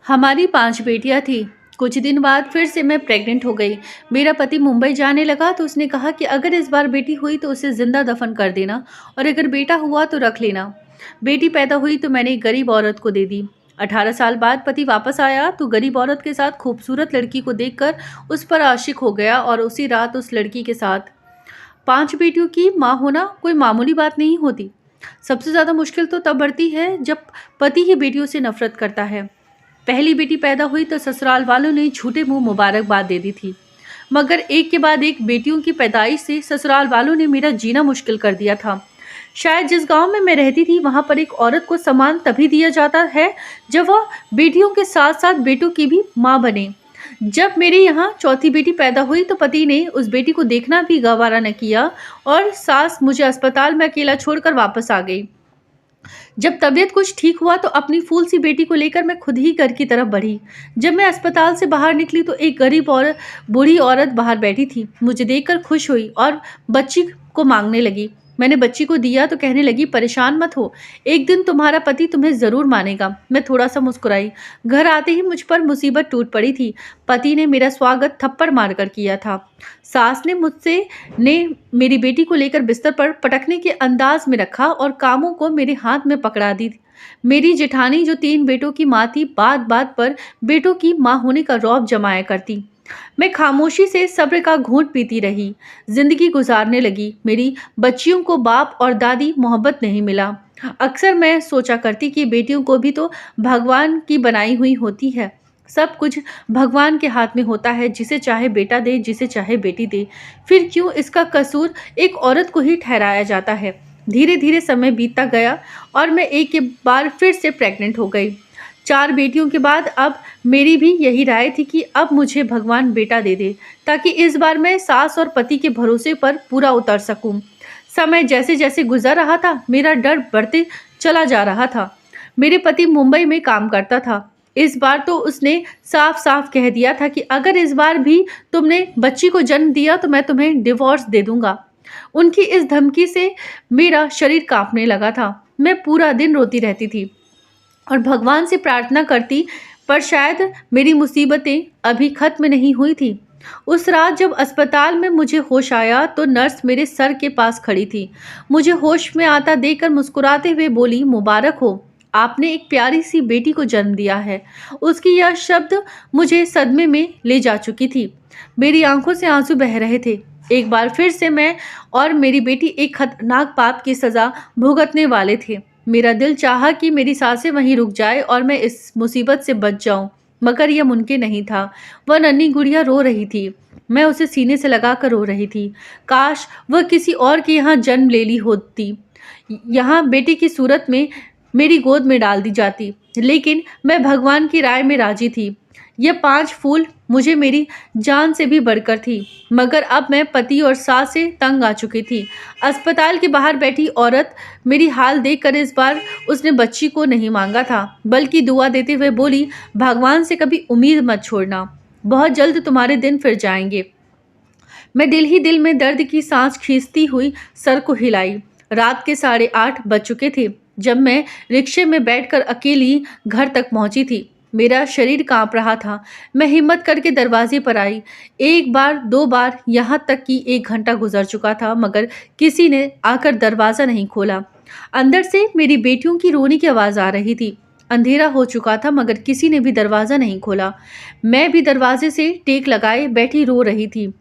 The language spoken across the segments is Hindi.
हमारी 5 बेटियां थी। कुछ दिन बाद फिर से मैं प्रेग्नेंट हो गई। मेरा पति मुंबई जाने लगा तो उसने कहा कि अगर इस बार बेटी हुई तो उसे जिंदा दफन कर देना और अगर बेटा हुआ तो रख लेना। बेटी पैदा हुई तो मैंने एक गरीब औरत को दे दी। 18 साल बाद पति वापस आया तो गरीब औरत के साथ खूबसूरत लड़की को देखकर उस पर आशिक हो गया और उसी रात उस लड़की के साथ। 5 बेटियों की माँ होना कोई मामूली बात नहीं होती। सबसे ज्यादा मुश्किल तो तब बढ़ती है जब पति ही बेटियों से नफरत करता है। पहली बेटी पैदा हुई तो ससुराल वालों ने झूठे मुंह मुबारकबाद दे दी थी, मगर एक के बाद एक बेटियों की पैदाइश से ससुराल वालों ने मेरा जीना मुश्किल कर दिया था। शायद जिस गांव में मैं रहती थी वहां पर एक औरत को सम्मान तभी दिया जाता है जब वह बेटियों के साथ साथ बेटों की भी मां बने। जब मेरे यहाँ चौथी बेटी पैदा हुई तो पति ने उस बेटी को देखना भी गवारा न किया और सास मुझे अस्पताल में अकेला छोड़कर वापस आ गई। जब तबीयत कुछ ठीक हुआ तो अपनी फूल सी बेटी को लेकर मैं खुद ही घर की तरफ बढ़ी। जब मैं अस्पताल से बाहर निकली तो एक गरीब और बूढ़ी औरत बाहर बैठी थी। मुझे देखकर खुश हुई और बच्ची को मांगने लगी। मैंने बच्ची को दिया तो कहने लगी, परेशान मत हो, एक दिन तुम्हारा पति तुम्हें जरूर मानेगा। मैं थोड़ा सा मुस्कुराई। घर आते ही मुझ पर मुसीबत टूट पड़ी थी। पति ने मेरा स्वागत थप्पड़ मारकर किया था। सास ने मेरी बेटी को लेकर बिस्तर पर पटकने के अंदाज में रखा और कामों को मेरे हाथ में पकड़ा दी। मेरी जेठानी जो 3 बेटों की माँ थी, बात बात पर बेटों की माँ होने का रौब जमाया करती। मैं खामोशी से सब्र का घूंट पीती रही, जिंदगी गुजारने लगी। मेरी बच्चियों को बाप और दादी मोहब्बत नहीं मिला। अक्सर मैं सोचा करती कि बेटियों को भी तो भगवान की बनाई हुई होती है। सब कुछ भगवान के हाथ में होता है, जिसे चाहे बेटा दे, जिसे चाहे बेटी दे। फिर क्यों इसका कसूर एक औरत को ही ठहराया जाता है। धीरे धीरे समय बीतता गया और मैं एक के बार फिर से प्रेग्नेंट हो गई। 4 बेटियों के बाद अब मेरी भी यही राय थी कि अब मुझे भगवान बेटा दे दे, ताकि इस बार मैं सास और पति के भरोसे पर पूरा उतर सकूं। समय जैसे जैसे गुजर रहा था मेरा डर बढ़ते चला जा रहा था। मेरे पति मुंबई में काम करता था। इस बार तो उसने साफ साफ कह दिया था कि अगर इस बार भी तुमने बच्ची को जन्म दिया तो मैं तुम्हें डिवोर्स दे दूंगा। उनकी इस धमकी से मेरा शरीर कांपने लगा था। मैं पूरा दिन रोती रहती थी और भगवान से प्रार्थना करती, पर शायद मेरी मुसीबतें अभी खत्म नहीं हुई थी। उस रात जब अस्पताल में मुझे होश आया तो नर्स मेरे सर के पास खड़ी थी। मुझे होश में आता देखकर मुस्कुराते हुए बोली, मुबारक हो, आपने एक प्यारी सी बेटी को जन्म दिया है। उसकी यह शब्द मुझे सदमे में ले जा चुकी थी। मेरी आंखों से आंसू बह रहे थे। एक बार फिर से मैं और मेरी बेटी एक खतरनाक पाप की सजा भुगतने वाले थे। मेरा दिल चाहा कि मेरी सांसें वहीं रुक जाए और मैं इस मुसीबत से बच जाऊं, मगर यह मुमकिन नहीं था। वह नन्ही गुड़िया रो रही थी। मैं उसे सीने से लगाकर रो रही थी। काश वह किसी और के यहाँ जन्म ले ली होती, यहाँ बेटी की सूरत में मेरी गोद में डाल दी जाती। लेकिन मैं भगवान की राय में राजी थी। यह 5 फूल मुझे मेरी जान से भी बढ़कर थी, मगर अब मैं पति और सास से तंग आ चुकी थी। अस्पताल के बाहर बैठी औरत मेरी हाल देखकर इस बार उसने बच्ची को नहीं मांगा था, बल्कि दुआ देते हुए बोली, भगवान से कभी उम्मीद मत छोड़ना, बहुत जल्द तुम्हारे दिन फिर जाएंगे। मैं दिल ही दिल में दर्द की सांस खींचती हुई सर को हिलाई। रात के 8:30 बज चुके थे जब मैं रिक्शे में बैठकर अकेली घर तक पहुंची थी। मेरा शरीर कांप रहा था। मैं हिम्मत करके दरवाजे पर आई। एक बार 2 बार, यहाँ तक कि 1 घंटा गुजर चुका था, मगर किसी ने आकर दरवाज़ा नहीं खोला। अंदर से मेरी बेटियों की रोने की आवाज़ आ रही थी। अंधेरा हो चुका था मगर किसी ने भी दरवाज़ा नहीं खोला। मैं भी दरवाजे से टेक लगाए बैठी रो रही थी।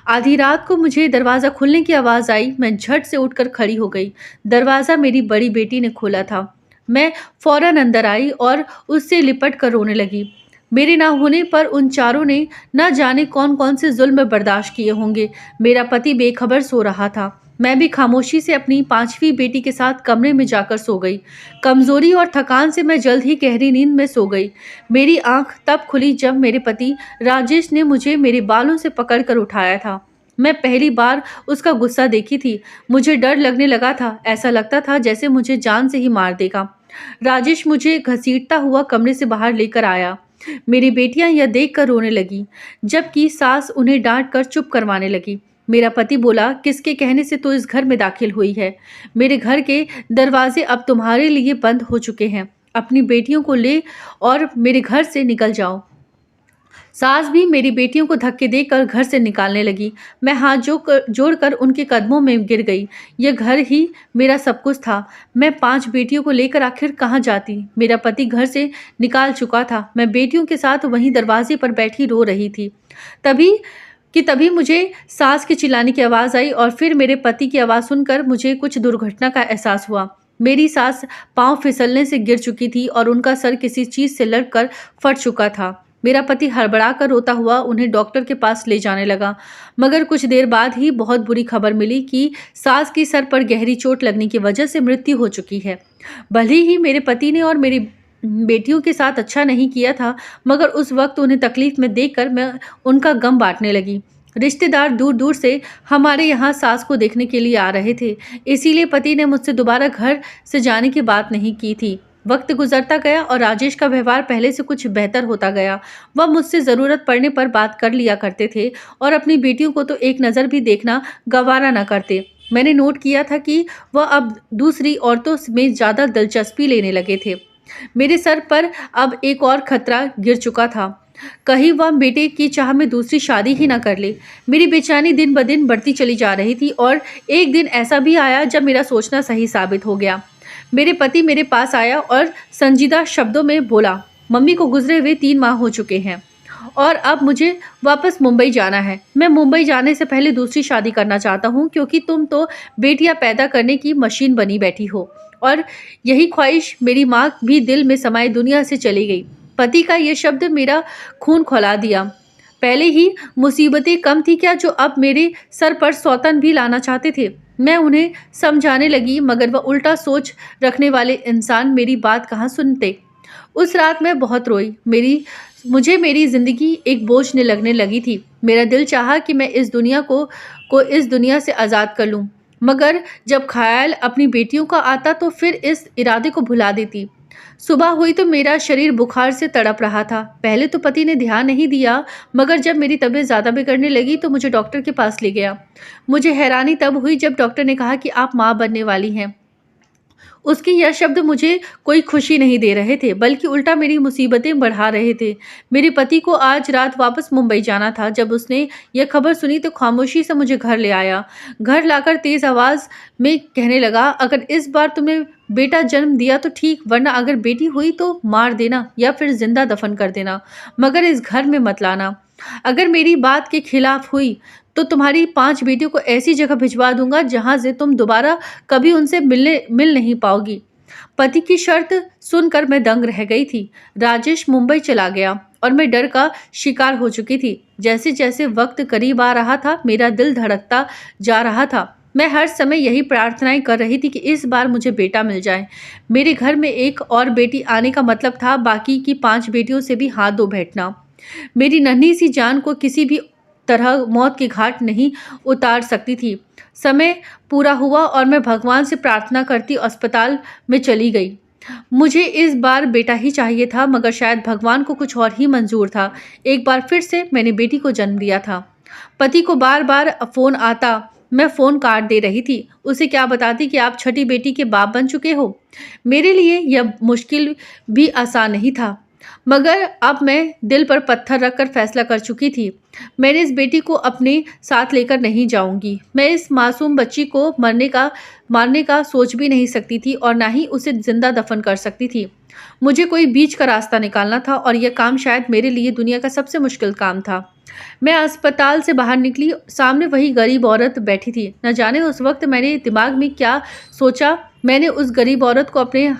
आधी रात को मुझे दरवाज़ा खुलने की आवाज़ आई। मैं झट से उठकर खड़ी हो गई। दरवाज़ा मेरी बड़ी बेटी ने खोला था। मैं फौरन अंदर आई और उससे लिपट कर रोने लगी। मेरे ना होने पर उन चारों ने न जाने कौन कौन से जुल्म बर्दाश्त किए होंगे। मेरा पति बेखबर सो रहा था। मैं भी खामोशी से अपनी 5वीं बेटी के साथ कमरे में जाकर सो गई। कमजोरी और थकान से मैं जल्द ही गहरी नींद में सो गई। मेरी आंख तब खुली जब मेरे पति राजेश ने मुझे मेरे बालों से पकड़कर उठाया था। मैं पहली बार उसका गुस्सा देखी थी। मुझे डर लगने लगा था। ऐसा लगता था जैसे मुझे जान से ही मार देगा। राजेश मुझे घसीटता हुआ कमरे से बाहर लेकर आया। मेरी बेटियां यह देखकर रोने लगी, जबकि सास उन्हें डांट कर चुप करवाने लगी। मेरा पति बोला, किसके कहने से तो इस घर में दाखिल हुई है? मेरे घर के दरवाजे अब तुम्हारे लिए बंद हो चुके हैं। अपनी बेटियों को ले और मेरे घर से निकल जाओ। सास भी मेरी बेटियों को धक्के देकर घर से निकालने लगी। मैं हाथ जोड़कर उनके कदमों में गिर गई। यह घर ही मेरा सब कुछ था। मैं 5 बेटियों को लेकर आखिर कहाँ जाती? मेरा पति घर से निकाल चुका था। मैं बेटियों के साथ वहीं दरवाजे पर बैठी रो रही थी। तभी मुझे सास के चिल्लाने की आवाज़ आई और फिर मेरे पति की आवाज़ सुनकर मुझे कुछ दुर्घटना का एहसास हुआ। मेरी सास पाँव फिसलने से गिर चुकी थी और उनका सर किसी चीज़ से लड़कर फट चुका था। मेरा पति हड़बड़ाकर रोता हुआ उन्हें डॉक्टर के पास ले जाने लगा, मगर कुछ देर बाद ही बहुत बुरी खबर मिली कि सास की सर पर गहरी चोट लगने की वजह से मृत्यु हो चुकी है। भले ही मेरे पति ने और मेरी बेटियों के साथ अच्छा नहीं किया था, मगर उस वक्त उन्हें तकलीफ में देखकर मैं उनका गम बांटने लगी। रिश्तेदार दूर दूर से हमारे यहाँ सास को देखने के लिए आ रहे थे, इसीलिए पति ने मुझसे दोबारा घर से जाने की बात नहीं की थी। वक्त गुजरता गया और राजेश का व्यवहार पहले से कुछ बेहतर होता गया। वह मुझसे ज़रूरत पड़ने पर बात कर लिया करते थे और अपनी बेटियों को तो एक नज़र भी देखना गवारा न करते। मैंने नोट किया था कि वह अब दूसरी औरतों में ज़्यादा दिलचस्पी लेने लगे थे। मेरे सर पर अब एक और खतरा गिर चुका था। कहीं वह बेटे की चाह में दूसरी शादी ही ना कर ले। मेरी बेचैनी दिन ब दिन बढ़ती चली जा रही थी और एक दिन ऐसा भी आया जब मेरा सोचना सही साबित हो गया। मेरे पति मेरे पास आया और संजीदा शब्दों में बोला, मम्मी को गुजरे हुए 3 माह हो चुके हैं और अब मुझे वापस मुंबई जाना है। मैं मुंबई जाने से पहले दूसरी शादी करना चाहता हूँ, क्योंकि तुम तो बेटियां पैदा करने की मशीन बनी बैठी हो। और यही ख्वाहिश मेरी माँ भी दिल में समाये दुनिया से चली गई। पति का ये शब्द मेरा खून खौला दिया। पहले ही मुसीबतें कम थी क्या जो अब मेरे सर पर सौतन भी लाना चाहते थे? मैं उन्हें समझाने लगी, मगर वह उल्टा सोच रखने वाले इंसान मेरी बात कहाँ सुनते। उस रात मैं बहुत रोई। मुझे मेरी ज़िंदगी एक बोझ ने लगने लगी थी। मेरा दिल चाहा कि मैं इस दुनिया को इस दुनिया से आज़ाद कर लूँ, मगर जब ख़्याल अपनी बेटियों का आता तो फिर इस इरादे को भुला देती। सुबह हुई तो मेरा शरीर बुखार से तड़प रहा था। पहले तो पति ने ध्यान नहीं दिया, मगर जब मेरी तबीयत ज़्यादा बिगड़ने लगी तो मुझे डॉक्टर के पास ले गया। मुझे हैरानी तब हुई जब डॉक्टर ने कहा कि आप माँ बनने वाली हैं। उसके यह शब्द मुझे कोई खुशी नहीं दे रहे थे, बल्कि उल्टा मेरी मुसीबतें बढ़ा रहे थे। मेरे पति को आज रात वापस मुंबई जाना था। जब उसने यह खबर सुनी तो खामोशी से मुझे घर ले आया। घर लाकर तेज़ आवाज़ में कहने लगा, अगर इस बार तुमने बेटा जन्म दिया तो ठीक, वरना अगर बेटी हुई तो मार देना या फिर जिंदा दफन कर देना, मगर इस घर में मत लाना। अगर मेरी बात के खिलाफ हुई तो तुम्हारी 5 बेटियों को ऐसी जगह भिजवा दूंगा जहां से तुम दोबारा कभी उनसे मिल नहीं पाओगी। पति की शर्त सुनकर मैं दंग रह गई थी। राजेश मुंबई चला गया और मैं डर का शिकार हो चुकी थी। जैसे जैसे वक्त करीब आ रहा था, मेरा दिल धड़कता जा रहा था। मैं हर समय यही प्रार्थनाएं कर रही थी कि इस बार मुझे बेटा मिल जाए। मेरे घर में एक और बेटी आने का मतलब था बाकी की 5 बेटियों से भी हाथ धो बैठना। मेरी नन्ही सी जान को किसी भी तरह मौत के घाट नहीं उतार सकती थी। समय पूरा हुआ और मैं भगवान से प्रार्थना करती अस्पताल में चली गई। मुझे इस बार बेटा ही चाहिए था, मगर शायद भगवान को कुछ और ही मंजूर था। एक बार फिर से मैंने बेटी को जन्म दिया था। पति को बार बार फ़ोन आता, मैं फ़ोन काट दे रही थी। उसे क्या बताती कि आप छठी बेटी के बाप बन चुके हो। मेरे लिए यह मुश्किल भी आसान नहीं था, मगर अब मैं दिल पर पत्थर रखकर फैसला कर चुकी थी। मैंने इस बेटी को अपने साथ लेकर नहीं जाऊंगी। मैं इस मासूम बच्ची को मारने का सोच भी नहीं सकती थी और ना ही उसे जिंदा दफन कर सकती थी। मुझे कोई बीच का रास्ता निकालना था और यह काम शायद मेरे लिए दुनिया का सबसे मुश्किल काम था। मैं अस्पताल से बाहर निकली, सामने वही गरीब औरत बैठी थी। न जाने उस वक्त मैंने दिमाग में क्या सोचा, मैंने उस गरीब औरत को अपने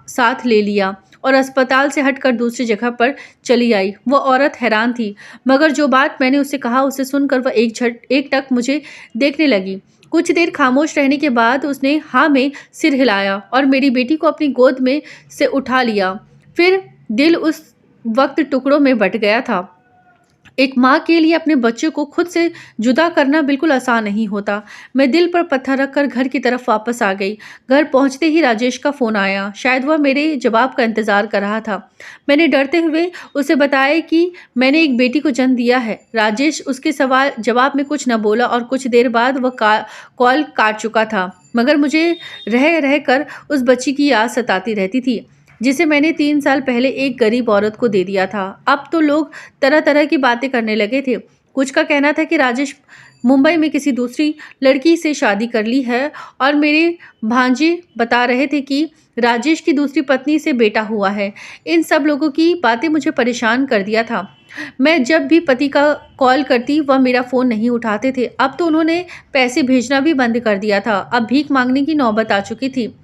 साथ ले लिया और अस्पताल से हटकर दूसरी जगह पर चली आई। वह औरत हैरान थी, मगर जो बात मैंने उससे कहा उसे सुनकर वह एकटक मुझे देखने लगी। कुछ देर खामोश रहने के बाद उसने हाँ में सिर हिलाया और मेरी बेटी को अपनी गोद में से उठा लिया। फिर दिल उस वक्त टुकड़ों में बट गया था। एक माँ के लिए अपने बच्चे को खुद से जुदा करना बिल्कुल आसान नहीं होता। मैं दिल पर पत्थर रखकर घर की तरफ वापस आ गई। घर पहुँचते ही राजेश का फ़ोन आया। शायद वह मेरे जवाब का इंतज़ार कर रहा था। मैंने डरते हुए उसे बताया कि मैंने एक बेटी को जन्म दिया है। राजेश उसके सवाल जवाब में कुछ न बोला और कुछ देर बाद वह कॉल काट चुका था, मगर मुझे रह कर उस बच्ची की याद सताती रहती थी। जिसे मैंने 3 साल पहले एक गरीब औरत को दे दिया था। अब तो लोग तरह-तरह की बातें करने लगे थे। कुछ का कहना था कि राजेश मुंबई में किसी दूसरी लड़की से शादी कर ली है और मेरे भांजे बता रहे थे कि राजेश की दूसरी पत्नी से बेटा हुआ है। इन सब लोगों की बातें मुझे परेशान कर दिया था। मैं जब भी पति का कॉल करती वह मेरा फ़ोन नहीं उठाते थे। अब तो उन्होंने पैसे भेजना भी बंद कर दिया था। अब भीख मांगने की नौबत आ चुकी थी।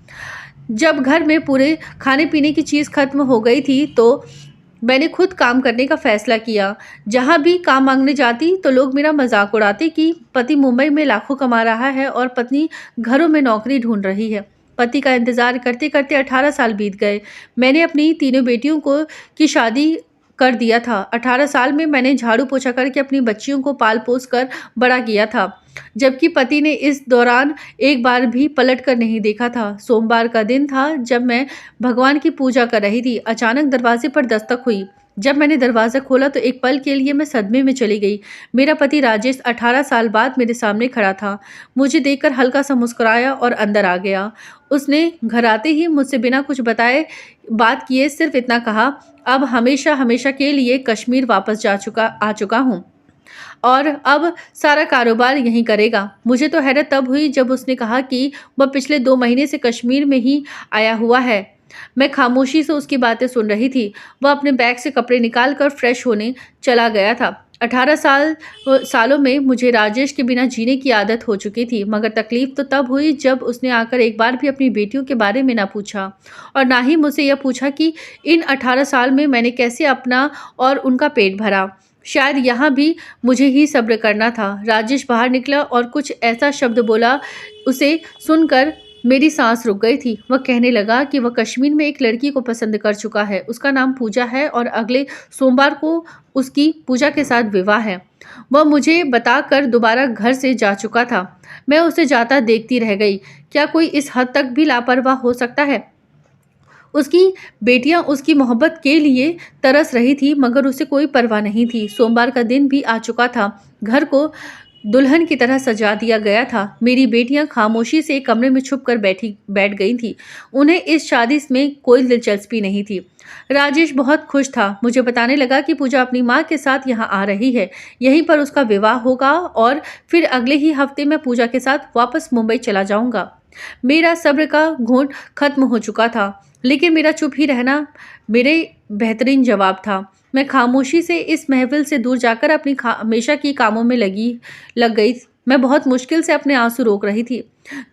जब घर में पूरे खाने-पीने की चीज़ खत्म हो गई थी, तो मैंने खुद काम करने का फ़ैसला किया। जहाँ भी काम माँगने जाती, तो लोग मेरा मज़ाक उड़ाते कि पति मुंबई में लाखों कमा रहा है और पत्नी घरों में नौकरी ढूँढ रही है। पति का इंतज़ार करते-करते 18 साल बीत गए। मैंने अपनी तीनों बेटियों की शादी कर दिया था। 18 साल में मैंने झाड़ू-पोछा करके अपनी बच्चियों को पाल-पोस कर बड़ा किया था, जबकि पति ने इस दौरान एक बार भी पलट कर नहीं देखा था। सोमवार का दिन था जब मैं भगवान की पूजा कर रही थी। अचानक दरवाजे पर दस्तक हुई। जब मैंने दरवाज़ा खोला तो एक पल के लिए मैं सदमे में चली गई। मेरा पति राजेश 18 साल बाद मेरे सामने खड़ा था। मुझे देखकर हल्का-सा मुस्कुराया और अंदर आ गया। उसने घर आते ही मुझसे बिना कुछ बताए बात किए सिर्फ़ इतना कहा, "अब हमेशा-हमेशा के लिए कश्मीर वापस आ चुका हूँ। और अब सारा कारोबार यहीं करेगा।" मुझे तो हैरत तब हुई जब उसने कहा कि वह पिछले 2 महीने से कश्मीर में ही आया हुआ है। मैं खामोशी से उसकी बातें सुन रही थी। वह अपने बैग से कपड़े निकाल कर फ्रेश होने चला गया था। 18 सालों में मुझे राजेश के बिना जीने की आदत हो चुकी थी, मगर तकलीफ़ तो तब हुई जब उसने आकर एक बार भी अपनी बेटियों के बारे में ना पूछा और ना ही मुझसे यह पूछा कि इन 18 साल में मैंने कैसे अपना और उनका पेट भरा। शायद यहाँ भी मुझे ही सब्र करना था। राजेश बाहर निकला और कुछ ऐसा शब्द बोला, उसे सुनकर मेरी सांस रुक गई थी। वह कहने लगा कि वह कश्मीर में एक लड़की को पसंद कर चुका है। उसका नाम पूजा है और अगले सोमवार को उसकी पूजा के साथ विवाह है। वह मुझे बताकर दोबारा घर से जा चुका था। मैं उसे जाता देखती रह गई। क्या कोई इस हद तक भी लापरवाह हो सकता है? उसकी बेटियां उसकी मोहब्बत के लिए तरस रही थी, मगर उसे कोई परवाह नहीं थी। सोमवार का दिन भी आ चुका था। घर को दुल्हन की तरह सजा दिया गया था। मेरी बेटियां खामोशी से एक कमरे में छुपकर बैठ गई थीं। उन्हें इस शादी में कोई दिलचस्पी नहीं थी। राजेश बहुत खुश था। मुझे बताने लगा कि पूजा अपनी माँ के साथ यहाँ आ रही है। यहीं पर उसका विवाह होगा और फिर अगले ही हफ्ते मैं पूजा के साथ वापस मुंबई चला जाऊँगा। मेरा सब्र का घूंट खत्म हो चुका था, लेकिन मेरा चुप ही रहना मेरे बेहतरीन जवाब था। मैं खामोशी से इस महफ़िल से दूर जाकर अपनी हमेशा की कामों में लग गई। मैं बहुत मुश्किल से अपने आँसू रोक रही थी।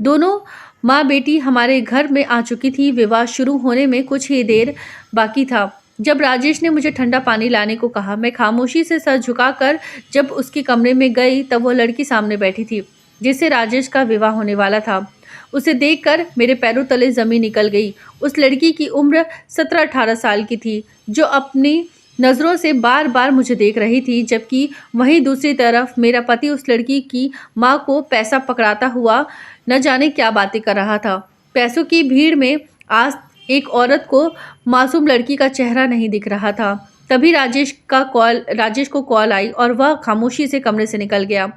दोनों माँ-बेटी हमारे घर में आ चुकी थी। विवाह शुरू होने में कुछ ही देर बाकी था। जब राजेश ने मुझे ठंडा पानी लाने को कहा, मैं खामोशी से सर झुकाकर जब उसके कमरे में गई, तब वो लड़की सामने बैठी थी, जिससे राजेश का विवाह होने वाला था। उसे देखकर मेरे पैरों तले ज़मीन निकल गई। उस लड़की की उम्र 17-18 साल की थी, जो अपनी नज़रों से बार-बार मुझे देख रही थी, जबकि वहीं दूसरी तरफ मेरा पति उस लड़की की माँ को पैसा पकड़ाता हुआ न जाने क्या बातें कर रहा था। पैसों की भीड़ में आज एक औरत को मासूम लड़की का चेहरा नहीं दिख रहा था। तभी राजेश को कॉल आई और वह खामोशी से कमरे से निकल गया।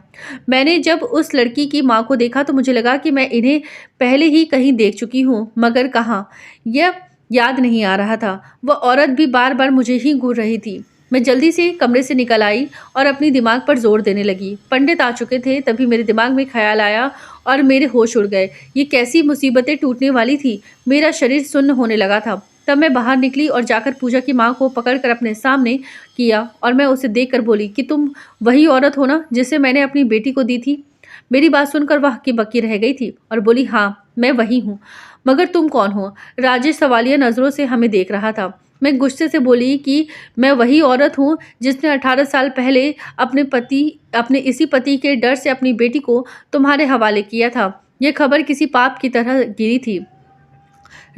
मैंने जब उस लड़की की माँ को देखा तो मुझे लगा कि मैं इन्हें पहले ही कहीं देख चुकी हूँ, मगर कहाँ, यह याद नहीं आ रहा था। वह औरत भी बार-बार मुझे ही घूर रही थी। मैं जल्दी से कमरे से निकल आई और अपनी दिमाग पर जोर देने लगी। पंडित आ चुके थे, तभी मेरे दिमाग में ख़्याल आया और मेरे होश उड़ गए। ये कैसी मुसीबतें टूटने वाली थी। मेरा शरीर सुन्न होने लगा था। तब मैं बाहर निकली और जाकर पूजा की माँ को पकड़कर अपने सामने किया और मैं उसे देखकर बोली कि तुम वही औरत हो ना जिसे मैंने अपनी बेटी को दी थी? मेरी बात सुनकर वह हक्की-बक्की रह गई थी और बोली, हाँ, मैं वही हूँ। मगर तुम कौन हो? राजेश सवालिया नज़रों से हमें देख रहा था। मैं गुस्से से बोली कि मैं वही औरत हूँ जिसने 18 साल पहले अपने इसी पति के डर से अपनी बेटी को तुम्हारे हवाले किया था। यह खबर किसी पाप की तरह गिरी थी।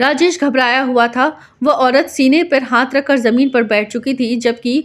राजेश घबराया हुआ था। वह औरत सीने पर हाथ रखकर ज़मीन पर बैठ चुकी थी, जबकि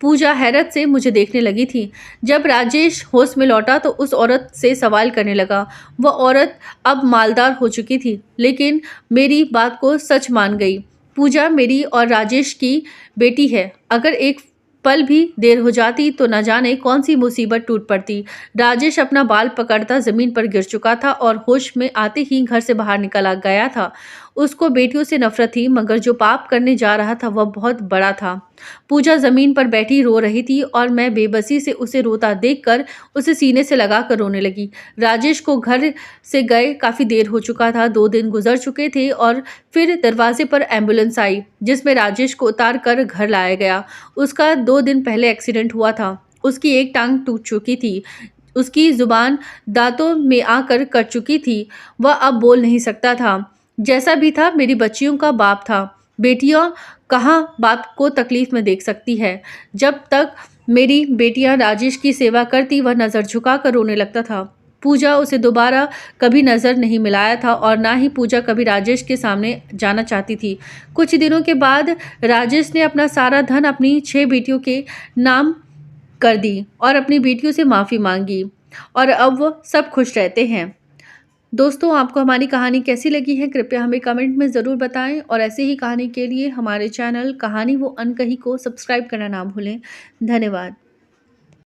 पूजा हैरत से मुझे देखने लगी थी। जब राजेश होश में लौटा तो उस औरत से सवाल करने लगा। वह औरत अब मालदार हो चुकी थी, लेकिन मेरी बात को सच मान गई। पूजा मेरी और राजेश की बेटी है। अगर एक पल भी देर हो जाती तो न जाने कौन सी मुसीबत टूट पड़ती। राजेश अपना बाल पकड़ता ज़मीन पर गिर चुका था और होश में आते ही घर से बाहर निकल गया था। उसको बेटियों से नफरत थी, मगर जो पाप करने जा रहा था वह बहुत बड़ा था। पूजा ज़मीन पर बैठी रो रही थी और मैं बेबसी से उसे रोता देखकर उसे सीने से लगाकर रोने लगी। राजेश को घर से गए काफ़ी देर हो चुका था, 2 दिन गुज़र चुके थे और फिर दरवाजे पर एम्बुलेंस आई, जिसमें राजेश को उतार कर घर लाया गया। उसका 2 दिन पहले एक्सीडेंट हुआ था। उसकी एक टाँग टूट चुकी थी। उसकी ज़ुबान दाँतों में आकर कट चुकी थी। वह अब बोल नहीं सकता था। जैसा भी था, मेरी बच्चियों का बाप था। बेटियाँ कहाँ बाप को तकलीफ़ में देख सकती है। जब तक मेरी बेटियाँ राजेश की सेवा करती, वह नज़र झुकाकर रोने लगता था। पूजा उसे दोबारा कभी नज़र नहीं मिलाया था और ना ही पूजा कभी राजेश के सामने जाना चाहती थी। कुछ दिनों के बाद राजेश ने अपना सारा धन अपनी 6 बेटियों के नाम कर दी और अपनी बेटियों से माफ़ी मांगी और अब वो सब खुश रहते हैं। दोस्तों, आपको हमारी कहानी कैसी लगी है, कृपया हमें कमेंट में ज़रूर बताएं और ऐसे ही कहानी के लिए हमारे चैनल कहानी वो अनकही को सब्सक्राइब करना ना भूलें। धन्यवाद।